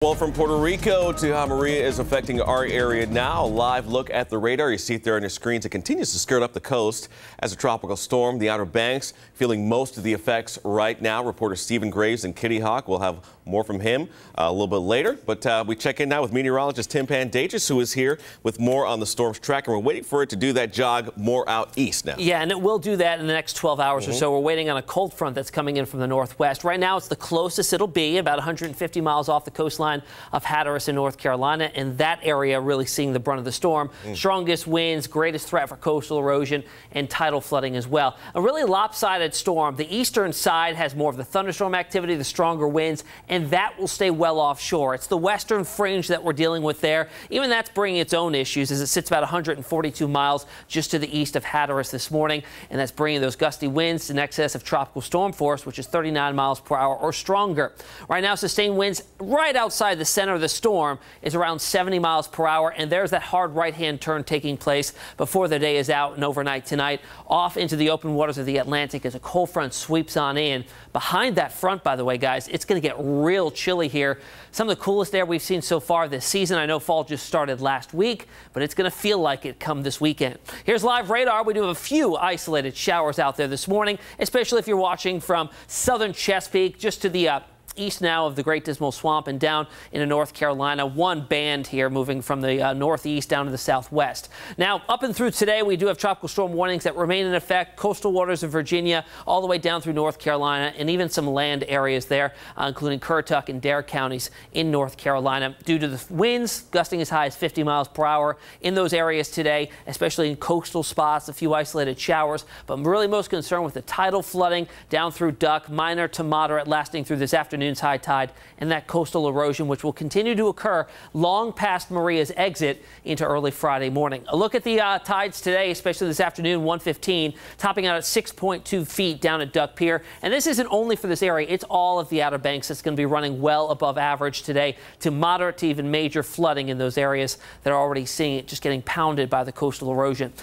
Well, from Puerto Rico to how Maria is affecting our area now. A live look at the radar. You see it there on your screens. It continues to skirt up the coast as a tropical storm. The Outer Banks feeling most of the effects right now. Reporter Stephen Graves in Kitty Hawk. We'll have more from him a little bit later. But we check in now with meteorologist Tim Pandajis, who is here with more on the storm's track. And we're waiting for it to do that jog more out east now. Yeah, and it will do that in the next 12 hours or so. We're waiting on a cold front that's coming in from the northwest. Right now, it's the closest it'll be, about 150 miles off the coastline of Hatteras in North Carolina, and that area really seeing the brunt of the storm. Strongest winds, greatest threat for coastal erosion and tidal flooding as well. A really lopsided storm. The eastern side has more of the thunderstorm activity, the stronger winds, and that will stay well offshore. It's the western fringe that we're dealing with there. Even that's bringing its own issues as it sits about 142 miles just to the east of Hatteras this morning, and that's bringing those gusty winds in excess of tropical storm force, which is 39 miles per hour or stronger. Right now, sustained winds right outside the center of the storm is around 70 miles per hour, and there's that hard right-hand turn taking place before the day is out and overnight tonight. Off into the open waters of the Atlantic as a cold front sweeps on in. Behind that front, by the way, guys, it's going to get real chilly here. Some of the coolest air we've seen so far this season. I know fall just started last week, but it's going to feel like it come this weekend. Here's live radar. We do have a few isolated showers out there this morning, especially if you're watching from southern Chesapeake just to the east now of the Great Dismal Swamp and down into North Carolina. One band here moving from the northeast down to the southwest. Now, up and through today, we do have tropical storm warnings that remain in effect. Coastal waters of Virginia all the way down through North Carolina and even some land areas there, including Currituck and Dare counties in North Carolina. Due to the winds gusting as high as 50 miles per hour in those areas today, especially in coastal spots, a few isolated showers. But I'm really most concerned with the tidal flooding down through Duck, minor to moderate, lasting through this afternoon's high tide, and that coastal erosion, which will continue to occur long past Maria's exit into early Friday morning. A look at the tides today, especially this afternoon, 1:15, topping out at 6.2 feet down at Duck Pier. And this isn't only for this area, it's all of the Outer Banks that's going to be running well above average today, to moderate to even major flooding in those areas that are already seeing it just getting pounded by the coastal erosion.